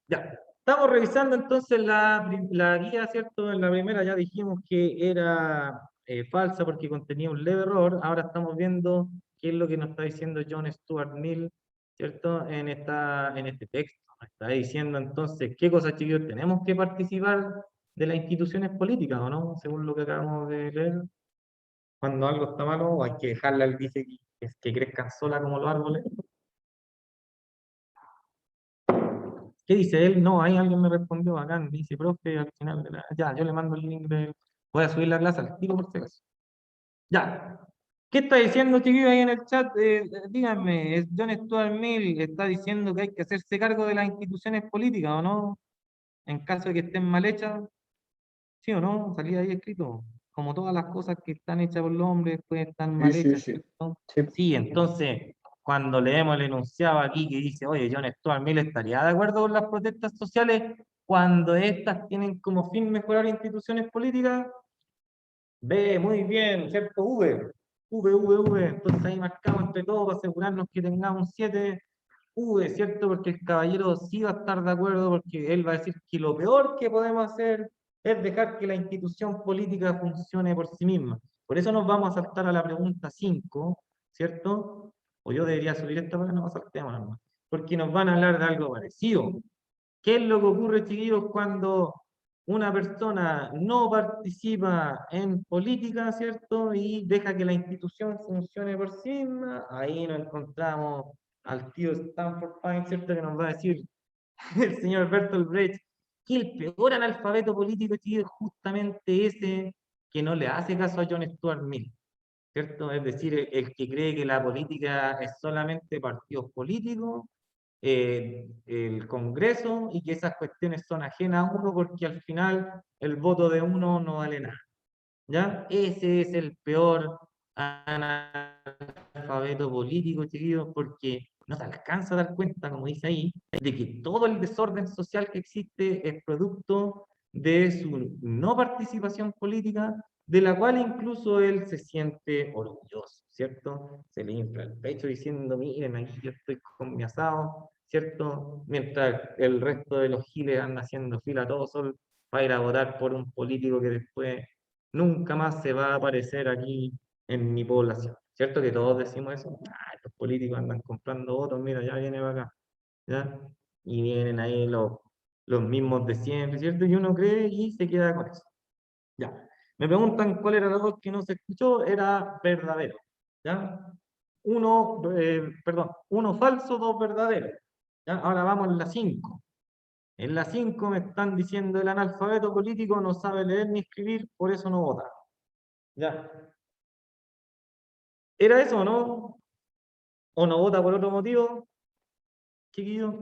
Ya, estamos revisando entonces la guía, ¿cierto? En la primera ya dijimos que era falsa porque contenía un leve error. Ahora estamos viendo qué es lo que nos está diciendo John Stuart Mill, ¿cierto? En este texto. Nos está diciendo entonces qué cosas, chiquillos, tenemos que participar de las instituciones políticas, ¿o no? Según lo que acabamos de leer. Cuando algo está malo, hay que dejarla, él dice que crezcan sola como los árboles. ¿Qué dice él? No, ahí alguien me respondió bacán. Dice, profe, al final de la... Ya, yo le mando el link Voy a subir la clase al tiro por si acaso. Ya. ¿Qué está diciendo, chiquillo, ahí en el chat? Díganme, John Stuart Mill está diciendo que hay que hacerse cargo de las instituciones políticas, ¿o no? En caso de que estén mal hechas, ¿sí o no? Salía ahí escrito. Como todas las cosas que están hechas por los hombres, pues están Sí, mal sí, hechas, sí. ¿cierto? Sí. Sí, entonces, cuando leemos el enunciado aquí que dice, oye, John Stuart Mill estaría de acuerdo con las protestas sociales cuando estas tienen como fin mejorar instituciones políticas, ve, muy bien, ¿cierto? V. Entonces ahí marcamos entre todos para asegurarnos que tengamos un 7 V, ¿cierto? Porque el caballero sí va a estar de acuerdo, porque él va a decir que lo peor que podemos hacer es dejar que la institución política funcione por sí misma. Por eso nos vamos a saltar a la pregunta 5, ¿cierto? O yo debería subir esta para que no nos saltemos, nomás, porque nos van a hablar de algo parecido. ¿Qué es lo que ocurre, chiquillos, cuando una persona no participa en política, ¿cierto? Y deja que la institución funcione por sí misma? Ahí nos encontramos al tío Stanford Pine, ¿cierto? Que nos va a decir el señor Bertolt Brecht que el peor analfabeto político, chiquillos, es justamente ese que no le hace caso a John Stuart Mill, ¿cierto? Es decir, el que cree que la política es solamente partidos políticos, el Congreso, y que esas cuestiones son ajenas a uno porque al final el voto de uno no vale nada. ¿Ya? Ese es el peor analfabeto político, chiquillos, porque no se alcanza a dar cuenta, como dice ahí, de que todo el desorden social que existe es producto de su no participación política, de la cual incluso él se siente orgulloso, ¿cierto? Se le infla el pecho diciendo, miren, aquí yo estoy con mi asado, ¿cierto? Mientras el resto de los giles andan haciendo fila todo sol para ir a votar por un político que después nunca más se va a aparecer aquí en mi población. ¿Cierto que todos decimos eso? Ah, estos políticos andan comprando votos, mira, ya viene para acá. ¿Ya? Y vienen ahí los mismos de siempre, ¿cierto? Y uno cree y se queda con eso. Ya. Me preguntan cuál era la voz que no se escuchó, era verdadero. ¿Ya? Uno falso, dos verdaderos. ¿Ya? Ahora vamos en la 5. En la 5 me están diciendo el analfabeto político no sabe leer ni escribir, por eso no vota. ¿Ya? ¿Era eso o no? ¿O no vota por otro motivo? Chiquillos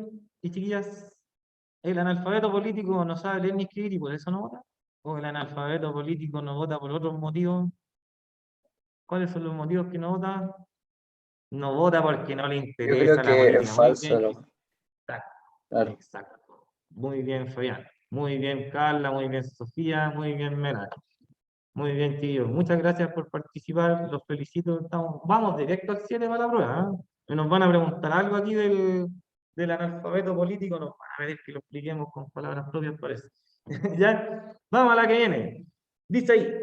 y chiquillas, ¿el analfabeto político no sabe leer ni escribir y por eso no vota? ¿O el analfabeto político no vota por otros motivos? ¿Cuáles son los motivos que no vota? No vota porque no le Yo creo interesa la que es política. Muy falso, bien, ¿no? exacto, Claro. exacto. Muy bien, Fabián. Muy bien, Carla. Muy bien, Sofía. Muy bien, Mena. Muy bien, tío. Muchas gracias por participar. Los felicito. Vamos directo al 7 para la prueba. ¿Eh? Nos van a preguntar algo aquí del analfabeto político. Nos van a pedir que lo expliquemos con palabras propias, parece. ¿Ya? Vamos a la que viene. Dice ahí.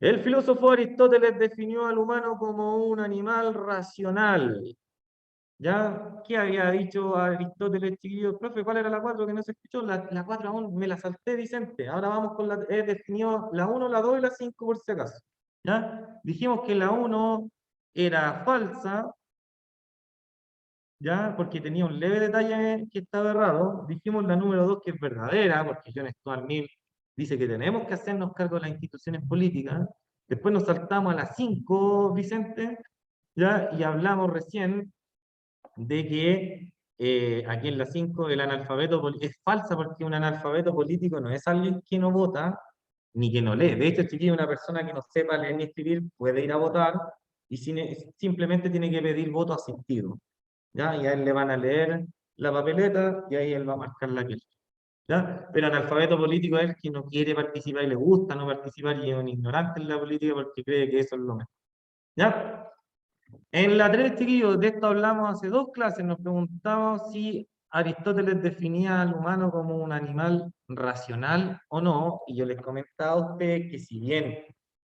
El filósofo Aristóteles definió al humano como un animal racional. ¿Ya? ¿Qué había dicho Aristóteles, chiquillos? Profe, ¿cuál era la 4 que no se escuchó? La 4 aún me la salté, Vicente. Ahora vamos con he definido la 1, la 2 y la 5 por si acaso. ¿Ya? Dijimos que la 1 era falsa, ¿ya? Porque tenía un leve detalle que estaba errado. Dijimos la número 2 que es verdadera, porque John Stuart Mill dice que tenemos que hacernos cargo de las instituciones políticas. Después nos saltamos a la 5, Vicente, ¿ya? Y hablamos recién de que aquí en la 5 el es falsa porque un analfabeto político no es alguien que no vota ni que no lee. De hecho, chiquillo, una persona que no sepa leer ni escribir puede ir a votar y simplemente tiene que pedir voto asistido. ¿Ya? Y a él le van a leer la papeleta y ahí él va a marcar la que. ¿Ya? Pero analfabeto político es el que no quiere participar y le gusta no participar y es un ignorante en la política porque cree que eso es lo mejor. ¿Ya? En la 3, chiquillos, de esto hablamos hace 2 clases, nos preguntamos si Aristóteles definía al humano como un animal racional o no, y yo les comentaba a ustedes que si bien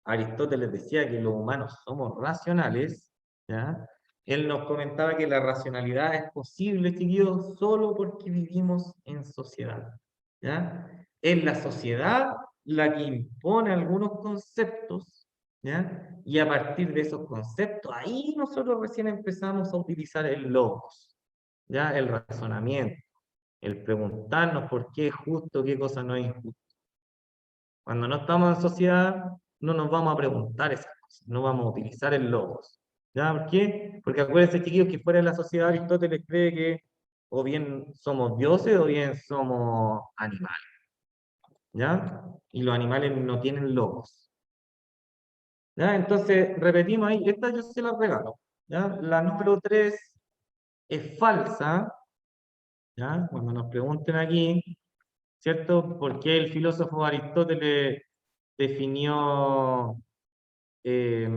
Aristóteles decía que los humanos somos racionales, ¿ya? Él nos comentaba que la racionalidad es posible, chiquillos, solo porque vivimos en sociedad, ¿ya? Es la sociedad la que impone algunos conceptos, ¿ya? Y a partir de esos conceptos, ahí nosotros recién empezamos a utilizar el logos, ¿ya? El razonamiento, el preguntarnos por qué es justo, qué cosa no es injusto. Cuando no estamos en sociedad, no nos vamos a preguntar esas cosas, no vamos a utilizar el logos. ¿Ya? ¿Por qué? Porque acuérdense, chiquillos, que fuera de la sociedad Aristóteles cree que o bien somos dioses o bien somos animales, ¿ya? Y los animales no tienen logos. ¿Ya? Entonces, repetimos ahí, esta yo se la regalo. ¿Ya? La número 3 es falsa, ¿ya? Cuando nos pregunten aquí, ¿cierto? ¿Por qué el filósofo Aristóteles definió eh,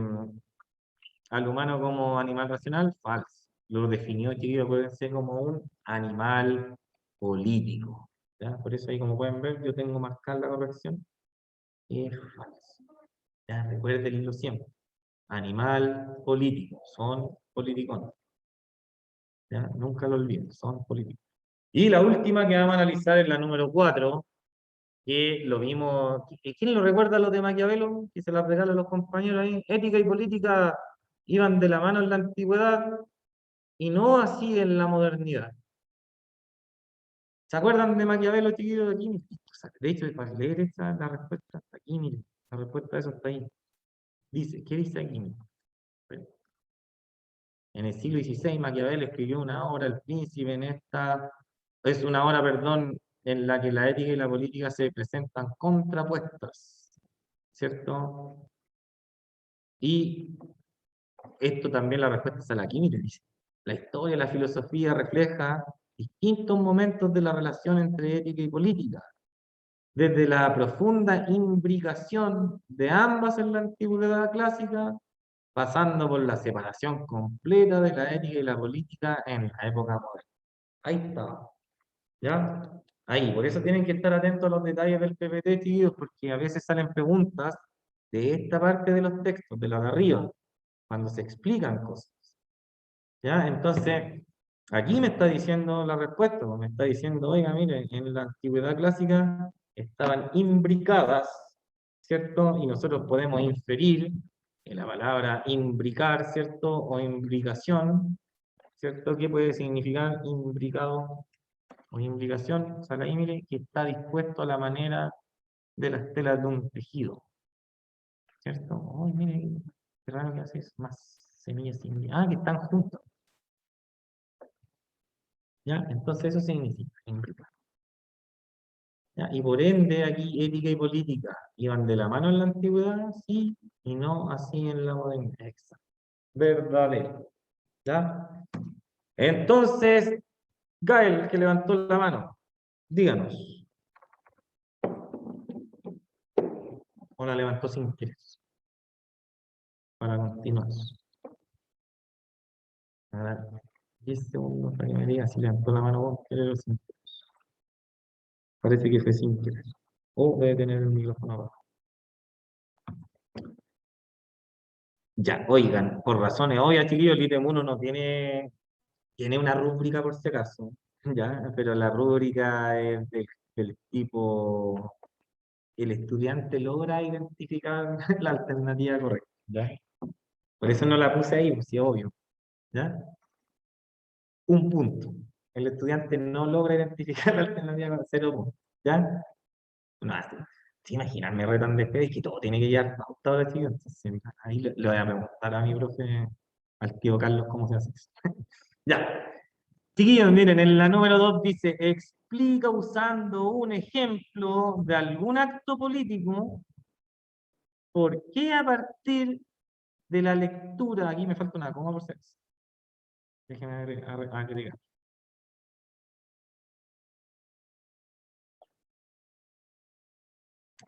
al humano como animal racional? Falso. Lo definió, chiquillos, acuérdense, como un animal político. ¿Ya? Por eso ahí, como pueden ver, yo tengo marcada la corrección. Es falso. ¿Ya? Recuérdenlo siempre. Animal político, son políticos. ¿Ya? Nunca lo olviden, son políticos. Y la última que vamos a analizar es la número 4, que lo vimos. ¿Quién lo recuerda los de Maquiavelo? Que se las regalo a los compañeros ahí. Ética y política iban de la mano en la antigüedad y no así en la modernidad. ¿Se acuerdan de Maquiavelo, chiquillos, de aquí? De hecho, para leer esta, la respuesta está aquí, miren. La respuesta de eso está ahí. Dice, ¿qué dice aquí? Miren. En el siglo XVI, Maquiavelo escribió una obra, El Príncipe, es una obra, perdón, en la que la ética y la política se presentan contrapuestas, ¿cierto? Y esto también la respuesta es a la química, dice. La historia, la filosofía refleja distintos momentos de la relación entre ética y política, desde la profunda imbricación de ambas en la antigüedad clásica, pasando por la separación completa de la ética y la política en la época moderna. Ahí está, ¿ya? Ahí, por eso tienen que estar atentos a los detalles del PPT, tíos, porque a veces salen preguntas de esta parte de los textos, de la de arriba, cuando se explican cosas, ¿ya? Entonces, aquí me está diciendo la respuesta, pues me está diciendo, oiga, mire, en la antigüedad clásica estaban imbricadas, ¿cierto? Y nosotros podemos inferir que la palabra imbricar, ¿cierto? O imbricación, ¿cierto? ¿Qué puede significar imbricado o imbricación? O sea, ahí mire que está dispuesto a la manera de las telas de un tejido, ¿cierto? Oh, mire, qué raro que haces más semillas imbricadas. Ah, que están juntos. ¿Ya? Entonces eso significa imbricar. ¿Ya? Y por ende aquí ética y política iban de la mano en la antigüedad, sí, y no así en la modernidad. Exacto. Verdadero. ¿Ya? Entonces, Gael, que levantó la mano, díganos, o la levantó sin querer, para continuar. A ver, 10 segundos para que me diga si levantó la mano con querer o sin querer. Parece que fue sin querer. O debe tener el micrófono abajo. Ya, oigan, por razones obvias, chiquillos, el ítem 1 no tiene una rúbrica por si acaso, ¿ya? Pero la rúbrica es del tipo, el estudiante logra identificar la alternativa correcta, ¿ya? Por eso no la puse ahí, pues sí, obvio, ¿ya? Un punto. El estudiante no logra identificar la alternativa con 0 puntos, ¿ya? No, te imaginas, me retan de fe, es que todo tiene que llegar pautado ahora, chicos. Entonces, ahí le voy a preguntar a mi profe, al tío Carlos, cómo se hace eso. Ya. Chiquillos, miren, en la número 2 dice, explica usando un ejemplo de algún acto político, por qué a partir de la lectura, aquí me falta una coma por ser. Déjenme agregar.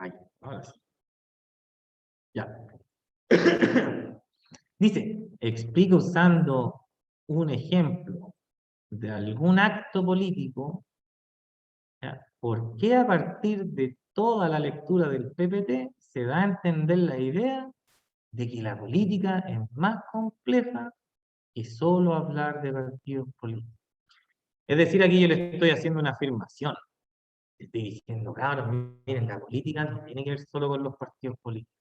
Ahí, ahora sí. Ya. Dice, explica usando un ejemplo de algún acto político, ¿ya? ¿Por qué a partir de toda la lectura del PPT se da a entender la idea de que la política es más compleja que solo hablar de partidos políticos? Es decir, aquí yo le estoy haciendo una afirmación. Le estoy diciendo, cabros, miren, la política no tiene que ver solo con los partidos políticos,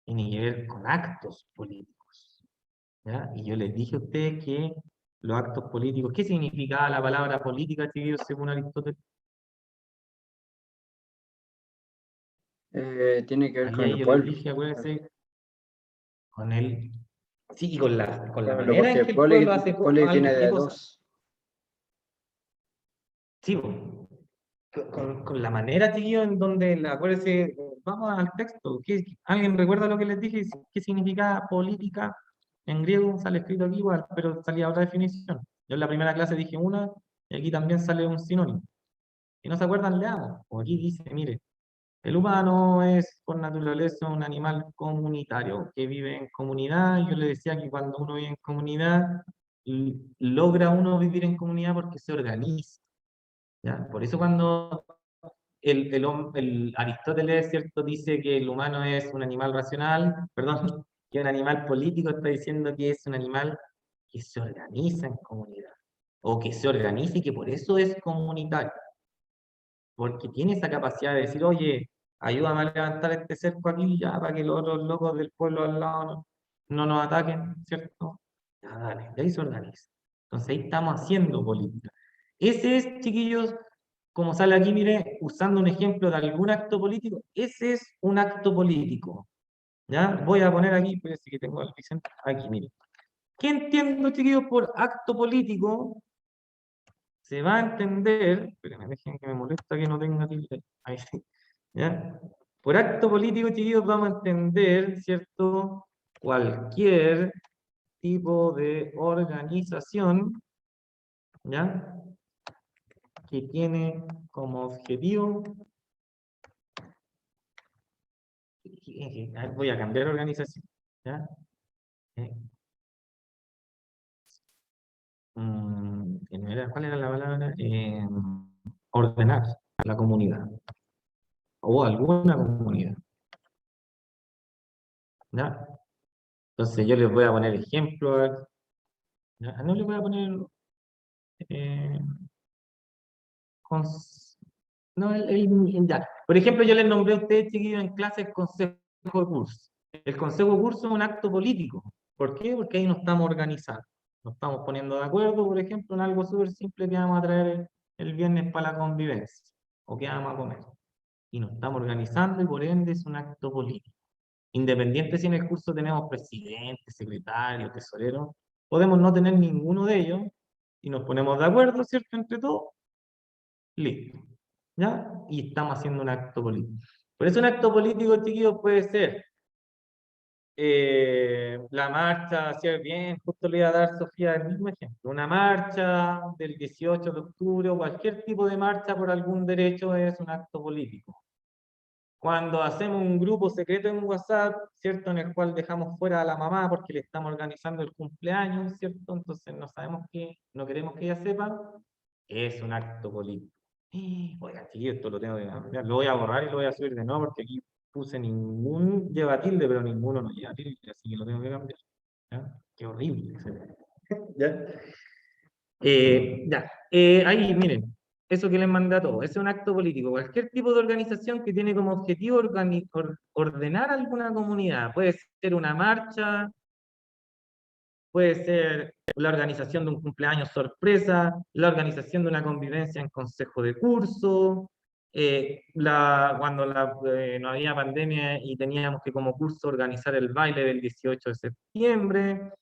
tiene que ver con actos políticos. ¿Ya? Y yo les dije a ustedes que los actos políticos, ¿qué significaba la palabra política, chiquillos, según Aristóteles? Tiene que ver con Ahí el yo les pueblo. dije, acuérdense, con el... Sí, y con la Pueblo, manera en porque que el pueblo hace poli viene qué de cosa. dos. Sí, po. Con la manera, chiquillos, en donde, acuérdense, vamos al texto. ¿Alguien recuerda lo que les dije? ¿Qué significa política? En griego sale escrito aquí igual, pero salía otra definición. Yo en la primera clase dije una, y aquí también sale un sinónimo. Si no se acuerdan, leamos. O aquí dice, mire, el humano es por naturaleza un animal comunitario que vive en comunidad. Yo le decía que cuando uno vive en comunidad, logra uno vivir en comunidad porque se organiza. ¿Ya? Por eso cuando el Aristóteles, ¿cierto?, dice que el humano es un animal racional, perdón, que un animal político, está diciendo que es un animal que se organiza en comunidad, o que se organiza y que por eso es comunitario, porque tiene esa capacidad de decir, oye, ayúdame a levantar este cerco aquí ya para que los otros locos del pueblo al lado no nos ataquen, ¿cierto? Ya, dale, de ahí se organiza. Entonces ahí estamos haciendo política. Ese es, chiquillos, como sale aquí, mire, usando un ejemplo de algún acto político, ese es un acto político. ¿Ya? Voy a poner aquí, parece que tengo al Vicente, aquí, mire. ¿Qué entiendo, chiquillos, por acto político? Se va a entender, espérenme, dejen que me molesta que no tenga tilde. Ahí sí. ¿Ya? Por acto político, chiquillos, vamos a entender, ¿cierto? Cualquier tipo de organización, ¿ya? Que tiene como objetivo, voy a cambiar organización, ¿ya? Eh, ¿Cuál era la palabra? Ordenar la comunidad o alguna comunidad, ¿ya? Entonces yo les voy a poner ejemplos, ¿ya? No les voy a poner, eh, cons- no, ya. Por ejemplo, yo les nombré a ustedes, chiquillos, en clase el consejo de curso. El consejo de curso es un acto político. ¿Por qué? Porque ahí nos estamos organizando. Nos estamos poniendo de acuerdo, por ejemplo, en algo súper simple que vamos a traer el viernes para la convivencia o que vamos a comer. Y nos estamos organizando y por ende es un acto político. Independiente si en el curso tenemos presidente, secretario, tesorero, podemos no tener ninguno de ellos y nos ponemos de acuerdo, ¿cierto? Entre todos, listo. ¿Ya? Y estamos haciendo un acto político. Por eso un acto político, chiquillos, puede ser la marcha, hacia bien, justo le iba a dar Sofía el mismo ejemplo, una marcha del 18 de octubre o cualquier tipo de marcha por algún derecho es un acto político. Cuando hacemos un grupo secreto en WhatsApp, ¿cierto? En el cual dejamos fuera a la mamá porque le estamos organizando el cumpleaños, ¿cierto? Entonces no sabemos que, no queremos que ella sepa, es un acto político. Oiga, chiquillo, esto lo tengo que cambiar. Lo voy a borrar y lo voy a subir de nuevo porque aquí puse ningún lleva tilde, pero ninguno no lleva tilde, así que lo tengo que cambiar. ¿Ya? Qué horrible. ¿Ya? Ahí, miren, eso que les manda a todos, ese es un acto político. Cualquier tipo de organización que tiene como objetivo ordenar alguna comunidad, puede ser una marcha, puede ser la organización de un cumpleaños sorpresa, la organización de una convivencia en consejo de curso, cuando no había pandemia y teníamos que como curso organizar el baile del 18 de septiembre,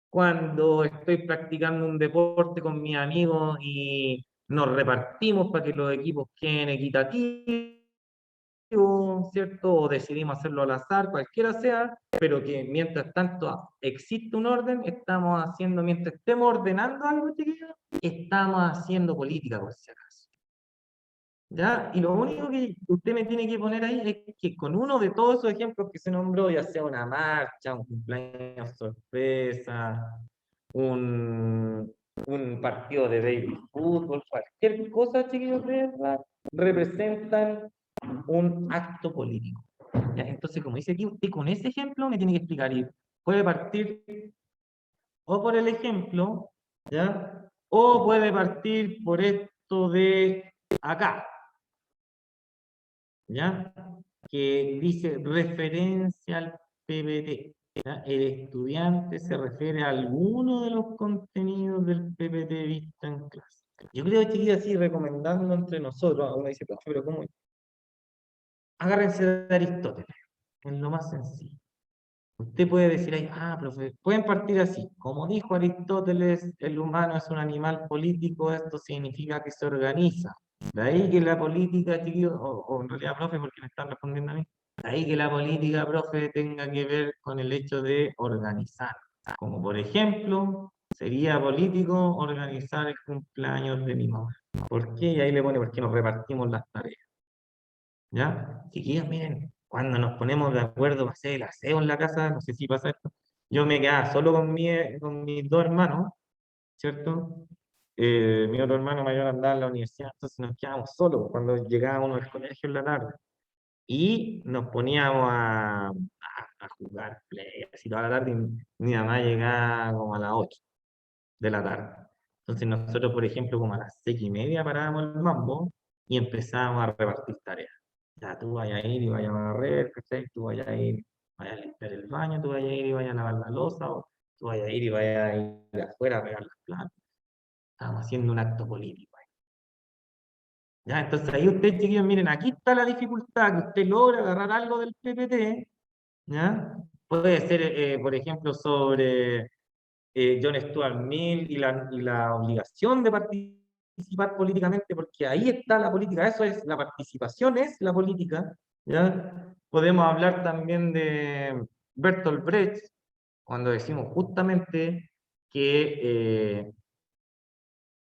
cuando estoy practicando un deporte con mis amigos y nos repartimos para que los equipos queden equitativos, ¿cierto? O decidimos hacerlo al azar, cualquiera sea, pero que mientras tanto existe un orden, estamos haciendo, mientras estemos ordenando algo, chiquillos, estamos haciendo política, por si acaso. ¿Ya? Y lo único que usted me tiene que poner ahí es que con uno de todos esos ejemplos que se nombró, ya sea una marcha, un cumpleaños sorpresa, un, un partido de baby fútbol, cualquier cosa, chiquillos, de verdad, representan un acto político. ¿Ya? Entonces, como dice aquí, usted con ese ejemplo me tiene que explicar, y puede partir o por el ejemplo, ¿ya? O puede partir por esto de acá, ¿ya? Que dice referencia al PPT. ¿Ya? El estudiante se refiere a alguno de los contenidos del PPT visto en clase. Yo creo que iría así recomendando entre nosotros, uno dice, "Profe, pero ¿cómo? Agárrense de Aristóteles, es lo más sencillo. Usted puede decir ahí, ah, profe, pueden partir así. Como dijo Aristóteles, el humano es un animal político, esto significa que se organiza. De ahí que la política, chiquillos, o en realidad, profe, porque me están respondiendo a mí, de ahí que la política, profe, tenga que ver con el hecho de organizar. Como por ejemplo, sería político organizar el cumpleaños de mi mamá. ¿Por qué? Y ahí le pone, porque nos repartimos las tareas. ¿Ya? Chiquillos, miren, cuando nos ponemos de acuerdo para hacer el aseo en la casa, no sé si pasa esto, yo me quedaba solo con mis dos hermanos, ¿cierto? Mi otro hermano mayor andaba en la universidad, entonces nos quedábamos solos cuando llegábamos del colegio en la tarde. Y nos poníamos a jugar play, así toda la tarde, y mi mamá llegaba como a las 8 de la tarde. Entonces nosotros, por ejemplo, como a las 6:30 parábamos el mambo y empezábamos a repartir tareas. Ya tú vayas a ir y vayas a barrer, ¿cachai? Tú vayas a ir, vayas a limpiar el baño, tú vayas a ir y vayas a lavar la loza, o tú vayas a ir y vayas a ir afuera a regar las plantas. Estábamos haciendo un acto político ahí. Ya, entonces ahí ustedes, chiquillos, miren, aquí está la dificultad, que usted logra agarrar algo del PPT, ¿ya? Puede ser, por ejemplo, sobre John Stuart Mill y la obligación de participar políticamente, porque ahí está la política, eso es, la participación es la política, ¿ya? Podemos hablar también de Bertolt Brecht, cuando decimos justamente que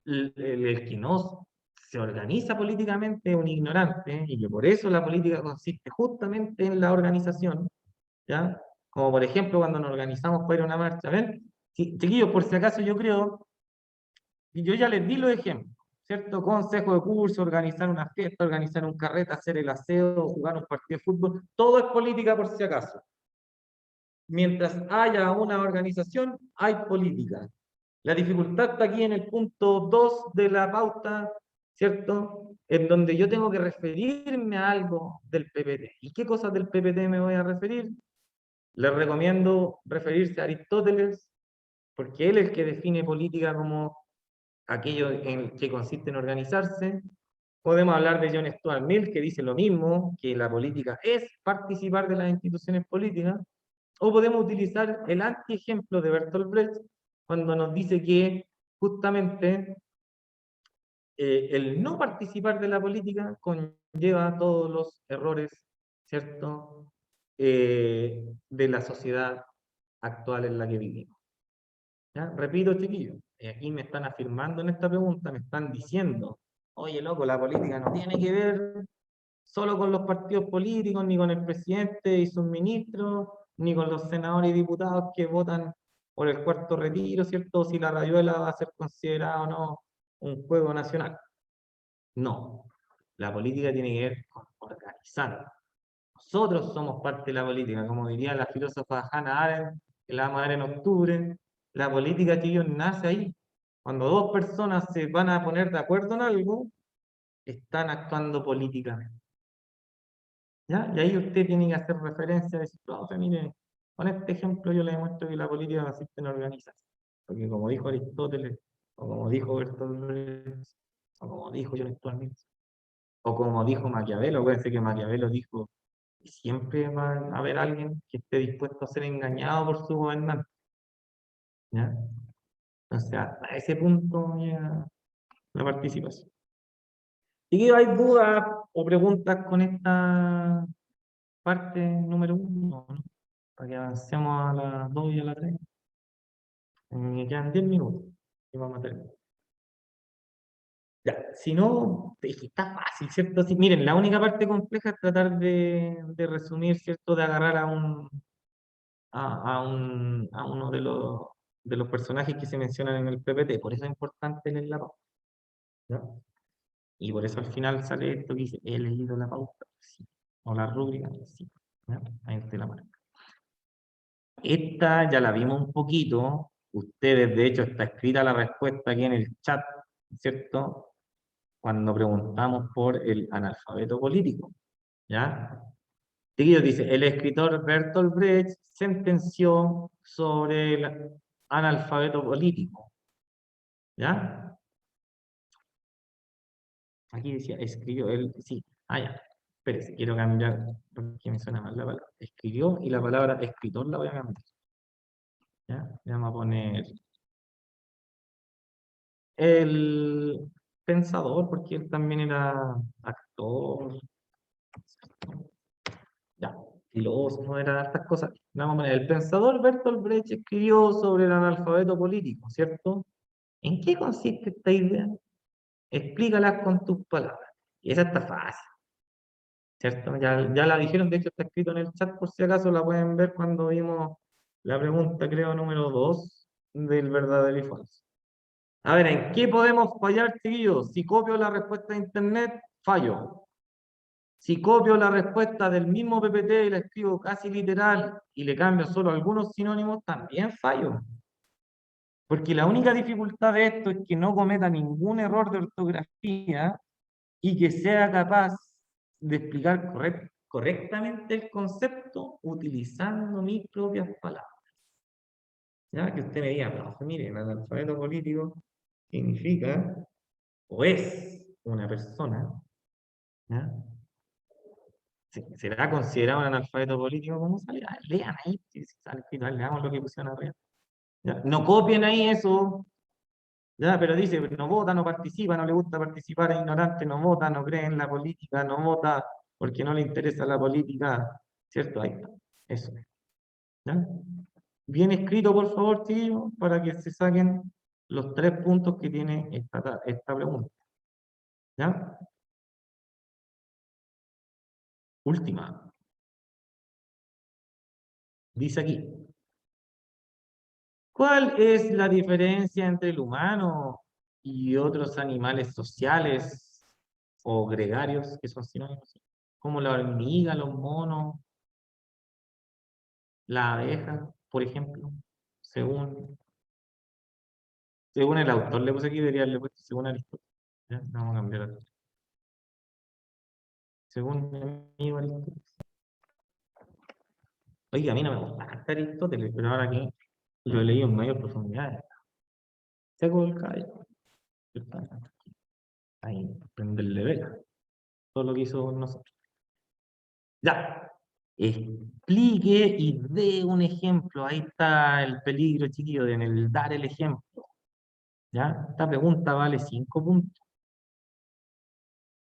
el que no se organiza políticamente es un ignorante, y que por eso la política consiste justamente en la organización, ¿ya? Como por ejemplo cuando nos organizamos para ir a una marcha, ¿ven? Chiquillos, por si acaso yo creo, y yo ya les di los ejemplos, ¿cierto? Consejo de curso, organizar una fiesta, organizar un carrete, hacer el aseo, jugar un partido de fútbol, todo es política por si acaso. Mientras haya una organización, hay política. La dificultad está aquí en el punto 2 de la pauta, ¿cierto? En donde yo tengo que referirme a algo del PPT. ¿Y qué cosas del PPT me voy a referir? Les recomiendo referirse a Aristóteles, porque él es el que define política como aquello en que consiste en organizarse. Podemos hablar de John Stuart Mill, que dice lo mismo, que la política es participar de las instituciones políticas. O podemos utilizar el antiejemplo de Bertolt Brecht, cuando nos dice que justamente el no participar de la política conlleva todos los errores, ¿cierto? De la sociedad actual en la que vivimos. ¿Ya? Repito, chiquillos, aquí me están afirmando en esta pregunta, me están diciendo, oye, loco, la política no tiene que ver solo con los partidos políticos, ni con el presidente y sus ministros, ni con los senadores y diputados que votan por el cuarto retiro, ¿cierto? Si la rayuela va a ser considerada o no un juego nacional. No, la política tiene que ver con organizar. Nosotros somos parte de la política, como diría la filósofa Hannah Arendt, que la vamos a ver en octubre. La política, chicos, nace ahí. Cuando dos personas se van a poner de acuerdo en algo, están actuando políticamente. ¿Ya? Y ahí usted tiene que hacer referencia a decir, profe, mire, con este ejemplo yo le demuestro que la política consiste en organizarse. Porque como dijo Aristóteles, o como dijo Bertolt Brecht, o como dijo John Stuart Mill, o como dijo Maquiavelo, acuérdense que Maquiavelo dijo y siempre va a haber alguien que esté dispuesto a ser engañado por su gobernante, ¿ya? O sea, a ese punto llega la participación. ¿Y que hay dudas o preguntas con esta parte número uno, ¿no? Para que avancemos a las 2 y a las 3. Me quedan 10 minutos y vamos a terminar. Ya, si no, es que está fácil, ¿cierto? Sí, miren, la única parte compleja es tratar de resumir, ¿cierto? De agarrar a uno de los personajes que se mencionan en el PPT. Por eso es importante leer la pauta, ¿no? Y por eso al final sale esto que dice, he leído la pauta, sí. O la rúbrica, sí. ¿No? Ahí usted la marca. Esta ya la vimos un poquito. Ustedes, de hecho, está escrita la respuesta aquí en el chat, ¿cierto? Cuando preguntamos por el analfabeto político, ¿ya? Seguido dice, el escritor Bertolt Brecht sentenció sobre el analfabeto político, ¿ya? Aquí decía, escribió, él, sí, ya, espérese, quiero cambiar, porque me suena mal la palabra, escribió y la palabra escritor la voy a cambiar, ¿ya? Le vamos a poner el pensador, porque él también era actor, ya, filósofo, era hartas cosas. Vamos a poner, el pensador Bertolt Brecht escribió sobre el analfabeto político, ¿cierto? ¿En qué consiste esta idea? Explícalas con tus palabras. Y esa está fácil, ¿cierto? Ya la dijeron, de hecho está escrito en el chat, por si acaso la pueden ver cuando vimos la pregunta, creo, número 2 del verdadero y falso. A ver, ¿en qué podemos fallar, chiquillos? Si copio la respuesta de internet, fallo. Si copio la respuesta del mismo PPT y la escribo casi literal y le cambio solo algunos sinónimos, también fallo. Porque la única dificultad de esto es que no cometa ningún error de ortografía y que sea capaz de explicar correctamente el concepto utilizando mis propias palabras. ¿Ya? Que usted me diga, profe, mire, el analfabeto político significa o es una persona, ¿ya? ¿Será considerado un analfabeto político? ¿Cómo sale? Lean ahí, si sale escrito, leamos lo que pusieron arriba. ¿Ya? No copien ahí eso, ya, pero dice, no vota, no participa, no le gusta participar, es ignorante, no vota, no cree en la política, no vota porque no le interesa la política, ¿cierto? Ahí está, eso. ¿Ya? Bien escrito, por favor, chiquillos, para que se saquen los 3 puntos que tiene esta pregunta. ¿Ya? Última. Dice aquí, ¿cuál es la diferencia entre el humano y otros animales sociales o gregarios, que son sinónimos, como la hormiga, los monos, la abeja, por ejemplo, según, según el autor, le puse aquí, debería haberle puesto según Aristóteles. ¿Ya? Vamos a cambiar según mi amigo Aristóteles. Oiga, a mí no me gusta tanto Aristóteles, pero ahora que lo he leído en mayor profundidad, seco el cabello. Ahí, prenderle vela, todo lo que hizo con nosotros. Ya, explique y dé un ejemplo. Ahí está el peligro, chiquillo, en el dar el ejemplo. ¿Ya? Esta pregunta vale 5 puntos.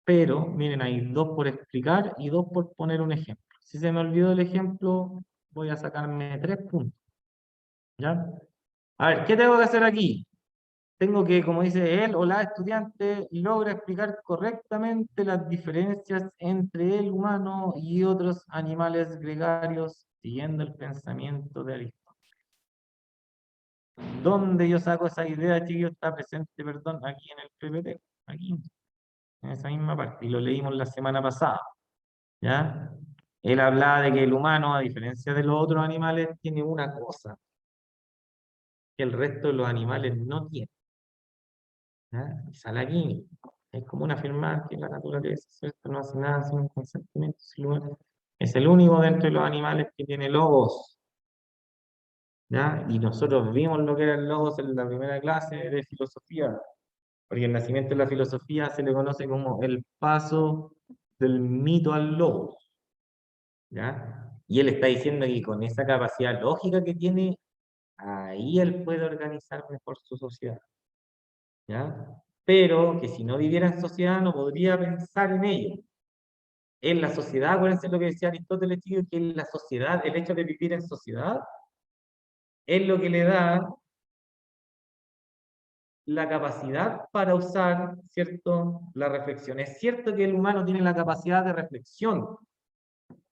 Pero, miren, hay 2 por explicar y 2 por poner un ejemplo. Si se me olvidó el ejemplo, voy a sacarme 3 puntos. ¿Ya? A ver, ¿qué tengo que hacer aquí? Tengo que, como dice él o la estudiante, logra explicar correctamente las diferencias entre el humano y otros animales gregarios, siguiendo el pensamiento de Aristóteles. ¿Dónde yo saco esa idea, chiquillos? Está presente, perdón, aquí en el PPT, aquí, en esa misma parte, y lo leímos la semana pasada, ¿ya? Él hablaba de que el humano, a diferencia de los otros animales, tiene una cosa que el resto de los animales no tienen, ¿ya? Y sale aquí, es como una afirmar que la naturaleza, ¿cierto? No hace nada sin un consentimiento, sin lugar. Es el único dentro de los animales que tiene logos, ¿ya? Y nosotros vimos lo que eran logos en la primera clase de filosofía, porque el nacimiento de la filosofía se le conoce como el paso del mito al logos, ¿ya? Y él está diciendo que con esa capacidad lógica que tiene, ahí él puede organizar mejor su sociedad, ¿ya? Pero que si no viviera en sociedad no podría pensar en ello. En la sociedad, acuérdense lo que decía Aristóteles, chicos, que en la sociedad, el hecho de vivir en sociedad, es lo que le da la capacidad para usar, ¿cierto?, la reflexión. Es cierto que el humano tiene la capacidad de reflexión,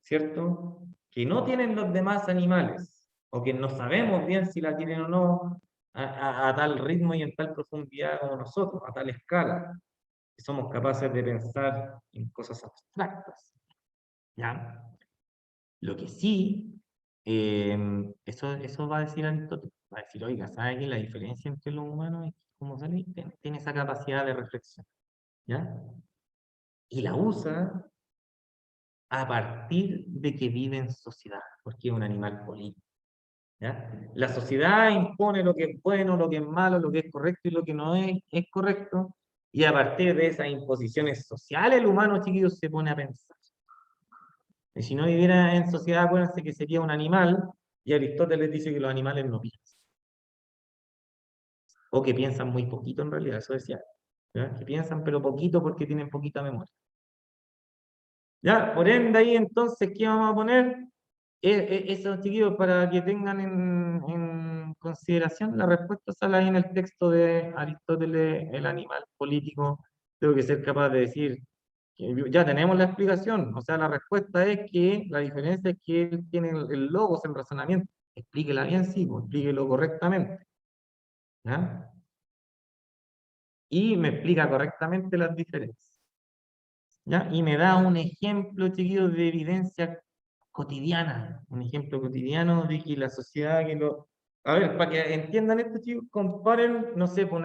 ¿cierto?, que no tienen los demás animales, o que no sabemos bien si la tienen o no a tal ritmo y en tal profundidad como nosotros, a tal escala, que somos capaces de pensar en cosas abstractas, ¿ya? Lo que sí, eso va a decir Aristóteles, va a decir, oiga, ¿sabe qué? La diferencia entre los humanos es que, como sale, tiene esa capacidad de reflexión, ¿ya? Y la usa a partir de que vive en sociedad, porque es un animal político, ¿ya? La sociedad impone lo que es bueno, lo que es malo, lo que es correcto y lo que no es correcto, y a partir de esas imposiciones sociales, el humano, chiquillos, se pone a pensar. Y si no viviera en sociedad, acuérdense que sería un animal, y Aristóteles dice que los animales no piensan, o que piensan muy poquito en realidad, eso decía, ¿ya? Que piensan pero poquito porque tienen poquita memoria. Ya, por ende ahí entonces, ¿qué vamos a poner? Esos chiquillos para que tengan en consideración la respuesta sale ahí en el texto de Aristóteles, el animal político. Tengo que ser capaz de decir, que ya tenemos la explicación, o sea, la respuesta es que la diferencia es que él tiene el logos, el razonamiento. Explíquela bien, sí, pues, explíquelo correctamente, ¿ya? Y me explica correctamente las diferencias, ¿ya? Y me da un ejemplo, chiquillos, de evidencia cotidiana, un ejemplo cotidiano de que la sociedad que lo... A ver, para que entiendan esto, chicos, comparen, no sé, pues,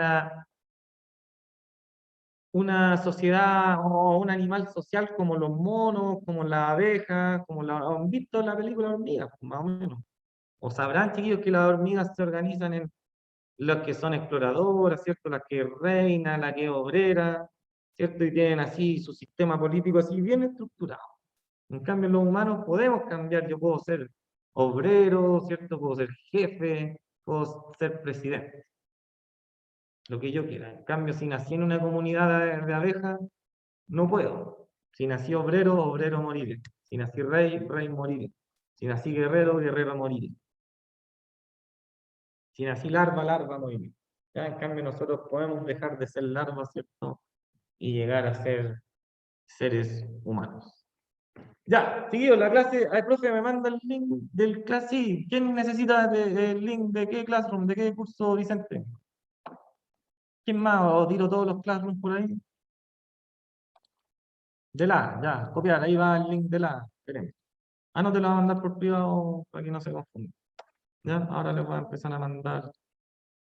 una sociedad o un animal social como los monos, como las abejas, como la... ¿Han visto la película Hormigas? Pues, más o menos. O sabrán, chiquillos, que las hormigas se organizan en las que son exploradoras, ¿cierto? Las que reinan, la que es obrera, ¿cierto? Y tienen así su sistema político así bien estructurado. En cambio, los humanos podemos cambiar. Yo puedo ser obrero, ¿cierto? Puedo ser jefe, puedo ser presidente, lo que yo quiera. En cambio, si nací en una comunidad de abejas, no puedo. Si nací obrero, obrero moriré. Si nací rey, rey moriré. Si nací guerrero, guerrero moriré. Si nací larva, larva moriré. Ya, en cambio, nosotros podemos dejar de ser larvas, ¿cierto? Y llegar a ser seres humanos. Ya, seguido la clase, el profe me manda el link del clase. Sí, ¿quién necesita el link de qué classroom, de qué curso, Vicente? ¿Quién más? ¿O tiro todos los classrooms por ahí? De la, ya, copiar, ahí va el link de la. Esperemos. Ah, no te lo va a mandar por privado para que no se confunda. Ya, ahora les voy a empezar a mandar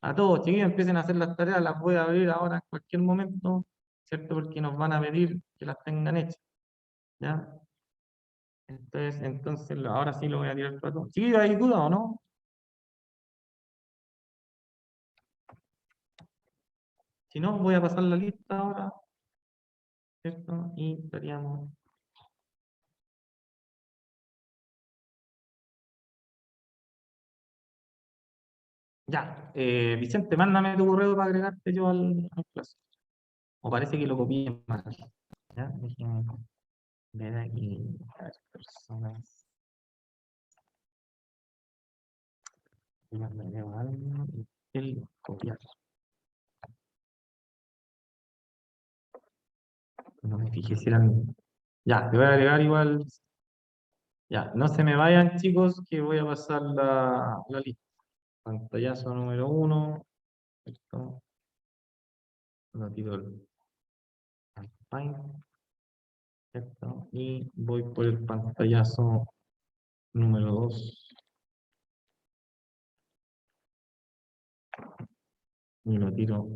a todos, chiquillos, empiecen a hacer las tareas, las voy a abrir ahora en cualquier momento, ¿cierto? Porque nos van a pedir que las tengan hechas. ¿Ya? Entonces, ahora sí lo voy a tirar para todos. Chiquillos, ¿hay duda o no? Si no, voy a pasar la lista ahora, ¿cierto? Y estaríamos. Ya, Vicente, mándame tu correo para agregarte yo al clase. O parece que lo copié mal. Ya, déjenme ver aquí las personas. Y las agrego a algo y el copiar. No me fijé si eran. Ya, te voy a agregar igual. Ya, no se me vayan, chicos, que voy a pasar la lista. Pantallazo número 1. Esto, lo tiro al Paint, ¿cierto? Y voy por el pantallazo número 2 y lo tiro